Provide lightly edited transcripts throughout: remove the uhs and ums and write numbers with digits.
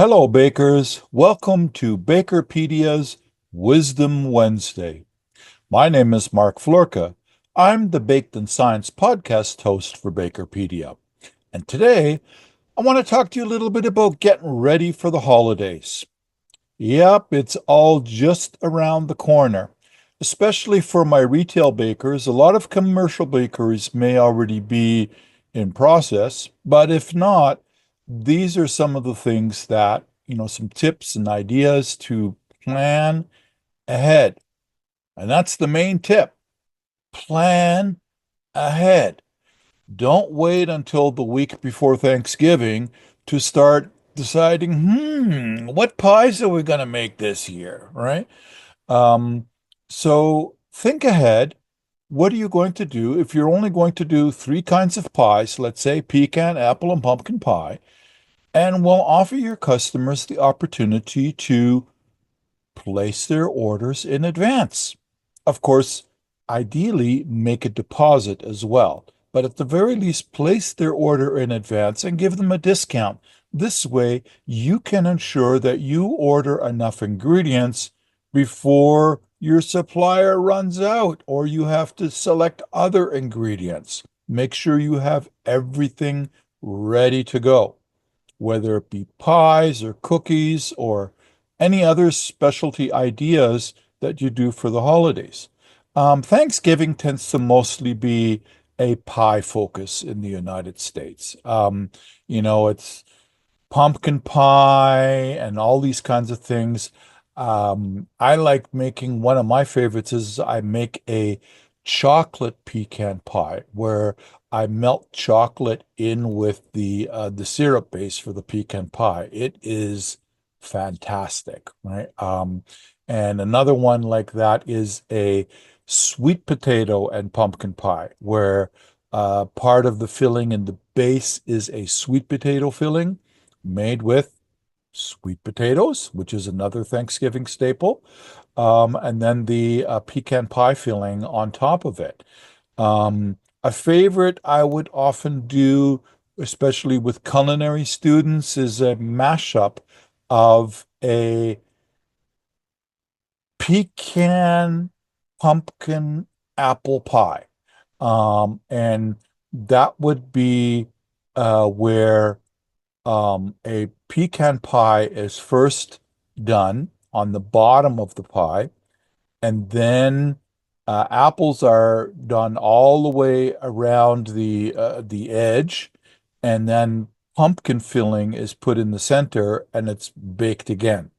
Hello, bakers. Welcome to BAKERpedia's Wisdom Wednesday. My name is Mark Floerke. I'm the Baked in Science podcast host for BAKERpedia. And today, I want to talk to you a little bit about getting ready for the holidays. Yep, it's all just around the corner. Especially for my retail bakers, a lot of commercial bakeries may already be in process, but if not, these are some of the things that, some tips and ideas to plan ahead. And that's the main tip. Plan ahead. Don't wait until the week before Thanksgiving to start deciding, what pies are we going to make this year, right? Um, so think ahead. What are you going to do if you're only going to do three kinds of pies, let's say pecan, apple, and pumpkin pie, and will offer your customers the opportunity to place their orders in advance. Of course, ideally, make a deposit as well, but at the very least, place their order in advance and give them a discount. This way, you can ensure that you order enough ingredients before your supplier runs out or you have to select other ingredients. Make sure you have everything ready to go, whether it be pies or cookies or any other specialty ideas that you do for the holidays. Thanksgiving tends to mostly be a pie focus in the United States. It's pumpkin pie and all these kinds of things. I like making one of my favorites is I make a chocolate pecan pie where I melt chocolate in with the syrup base for the pecan pie. It is fantastic, right? And another one like that is a sweet potato and pumpkin pie where part of the filling in the base is a sweet potato filling made with sweet potatoes, which is another Thanksgiving staple, and then the pecan pie filling on top of it. A favorite I would often do, especially with culinary students, is a mashup of a pecan pumpkin apple pie. And that would be where a pecan pie is first done on the bottom of the pie, and then apples are done all the way around the edge, and then pumpkin filling is put in the center, and it's baked again.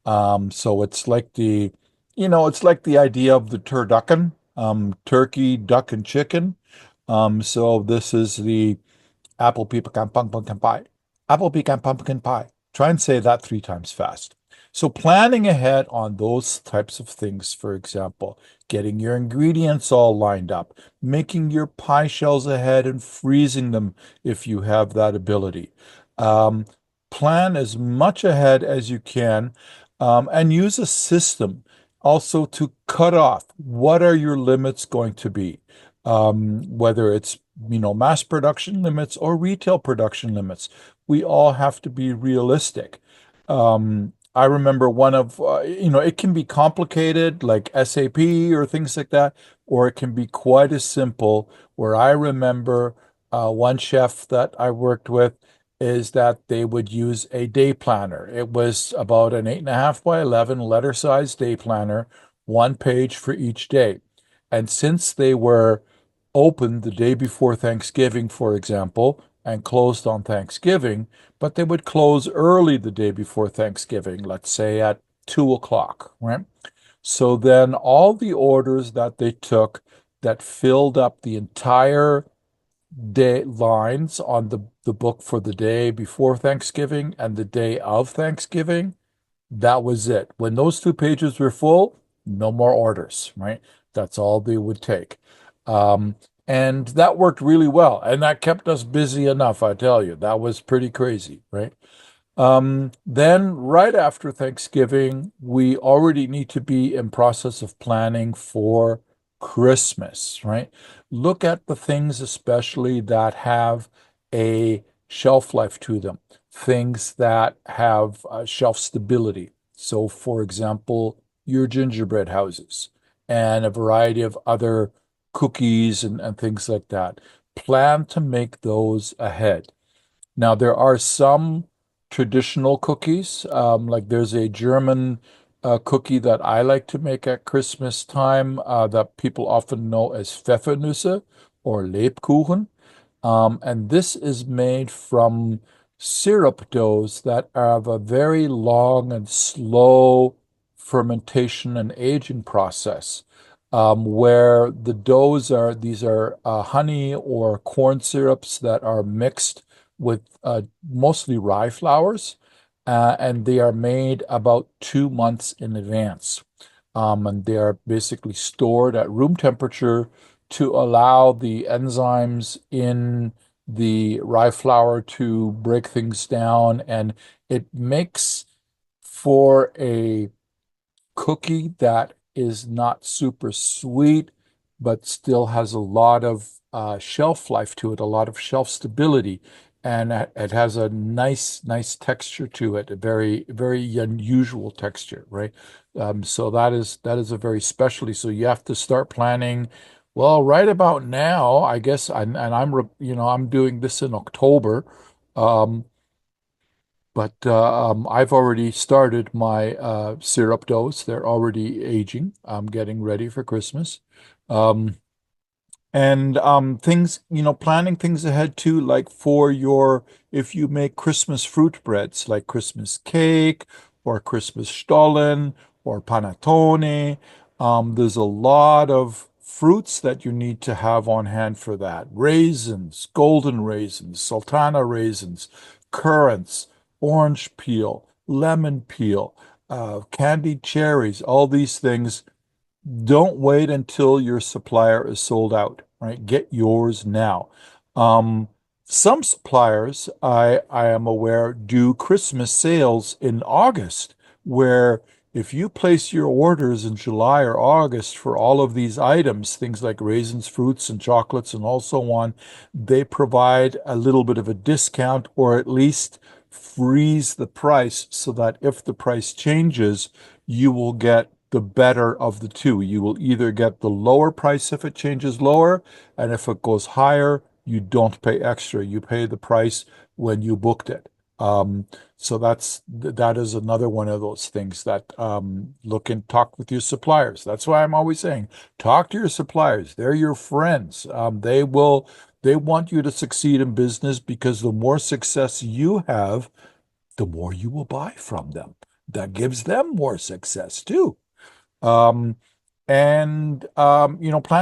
So it's like the idea of the turducken, turkey, duck, and chicken. So this is the apple pecan pumpkin pie. Apple pecan pumpkin pie. Try and say that three times fast. So planning ahead on those types of things, for example, getting your ingredients all lined up, making your pie shells ahead and freezing them if you have that ability. Um, Plan as much ahead as you can, and use a system also to cut off what are your limits going to be, whether it's mass production limits or retail production limits. We all have to be realistic. I remember it can be complicated like SAP or things like that, or it can be quite as simple where I remember one chef that I worked with is that they would use a day planner. It was about an 8.5 by 11 letter size day planner, one page for each day. And since they were opened the day before Thanksgiving, for example, and closed on Thanksgiving, but they would close early the day before Thanksgiving, let's say at 2 o'clock, right? So then all the orders that they took that filled up the entire day lines on the book for the day before Thanksgiving and the day of Thanksgiving, that was it. When those two pages were full, no more orders, right? That's all they would take. Um, and that worked really well. And that kept us busy enough, I tell you. That was pretty crazy, right? Then right after Thanksgiving, we already need to be in process of planning for Christmas, right? Look at the things especially that have a shelf life to them, things that have shelf stability. So, for example, your gingerbread houses and a variety of other cookies and things like that. Plan to make those ahead. Now, there are some traditional cookies, like there's a German cookie that I like to make at Christmas time that people often know as Pfeffernusse or Lebkuchen. And this is made from syrup doughs that have a very long and slow fermentation and aging process, where the doughs are, these are honey or corn syrups that are mixed with mostly rye flours, and they are made about 2 months in advance. And they are basically stored at room temperature to allow the enzymes in the rye flour to break things down. And it makes for a cookie that is not super sweet, but still has a lot of shelf life to it, a lot of shelf stability. And it has a nice texture to it, a very unusual texture, right? So that is a very specialty. So you have to start planning. Well, right about now, I guess, and I'm doing this in October. Um, but I've already started my syrup doughs. They're already aging. I'm getting ready for Christmas. Um, and things, planning things ahead too, like for your, if you make Christmas fruit breads, like Christmas cake or Christmas stollen or panettone, there's a lot of fruits that you need to have on hand for that. Raisins, golden raisins, sultana raisins, currants, orange peel, lemon peel, candied cherries, all these things. Don't wait until your supplier is sold out, right? Get yours now. Um, some suppliers, I am aware, do Christmas sales in August, where if you place your orders in July or August for all of these items, things like raisins, fruits, and chocolates, and also on, they provide a little bit of a discount or at least freeze the price so that if the price changes, you will get the better of the two. You will either get the lower price if it changes lower, and if it goes higher, you don't pay extra. You pay the price when you booked it. Um, so that is another one of those things that look and talk with your suppliers. That's why I'm always saying, talk to your suppliers. They're your friends. They want you to succeed in business because the more success you have, the more you will buy from them. That gives them more success too. Um, plan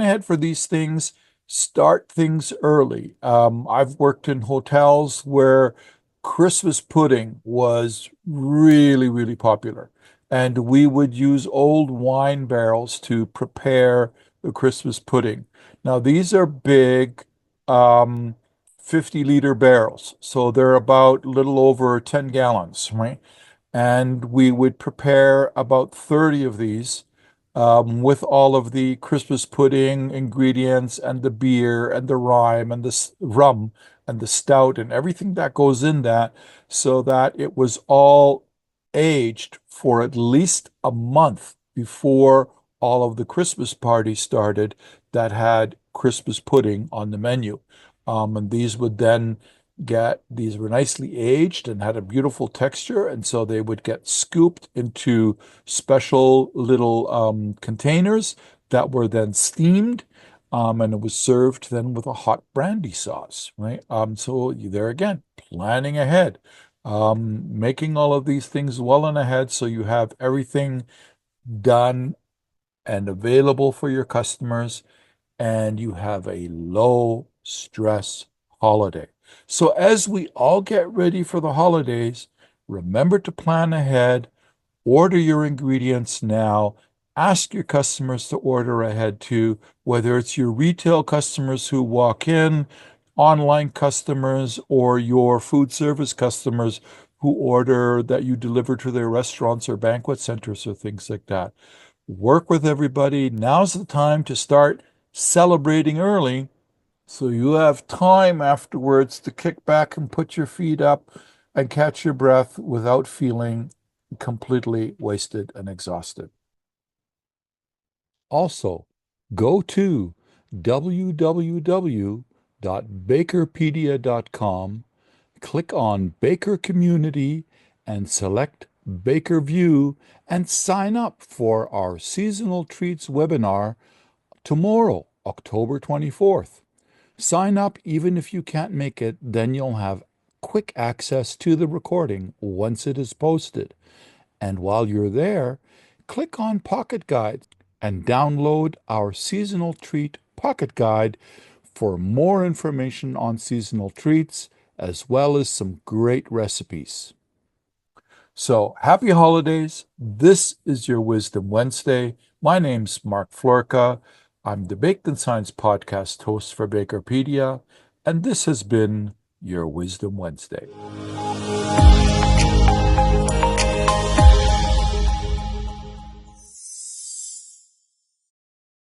ahead for these things. Start things early. I've worked in hotels where Christmas pudding was really popular. And we would use old wine barrels to prepare the Christmas pudding. Now, these are big, um, 50-liter barrels. So they're about a little over 10 gallons, right? And we would prepare about 30 of these with all of the Christmas pudding ingredients and the beer and the rye and the rum and the stout and everything that goes in that, so that it was all aged for at least a month before all of the Christmas parties started that had Christmas pudding on the menu. And these were nicely aged and had a beautiful texture, and so they would get scooped into special little containers that were then steamed, and it was served then with a hot brandy sauce, right? So there again, planning ahead, making all of these things well in ahead so you have everything done and available for your customers, and you have a low stress holiday. So as we all get ready for the holidays, remember to plan ahead, order your ingredients now, ask your customers to order ahead too, whether it's your retail customers who walk in, online customers, or your food service customers who order that you deliver to their restaurants or banquet centers or things like that. Work with everybody. Now's the time to start celebrating early So you have time afterwards to kick back and put your feet up and catch your breath without feeling completely wasted and exhausted. Also, go to www.bakerpedia.com, click on Baker Community, and select Baker View and sign up for our Seasonal Treats webinar tomorrow, October 24th. Sign up even if you can't make it, then you'll have quick access to the recording once it is posted. And while you're there, click on Pocket Guides and download our Seasonal Treat Pocket Guide for more information on seasonal treats, as well as some great recipes. So, happy holidays. This is your Wisdom Wednesday. My name's Mark Floerke. I'm the Baked in Science podcast host for BAKERpedia, and this has been your Wisdom Wednesday.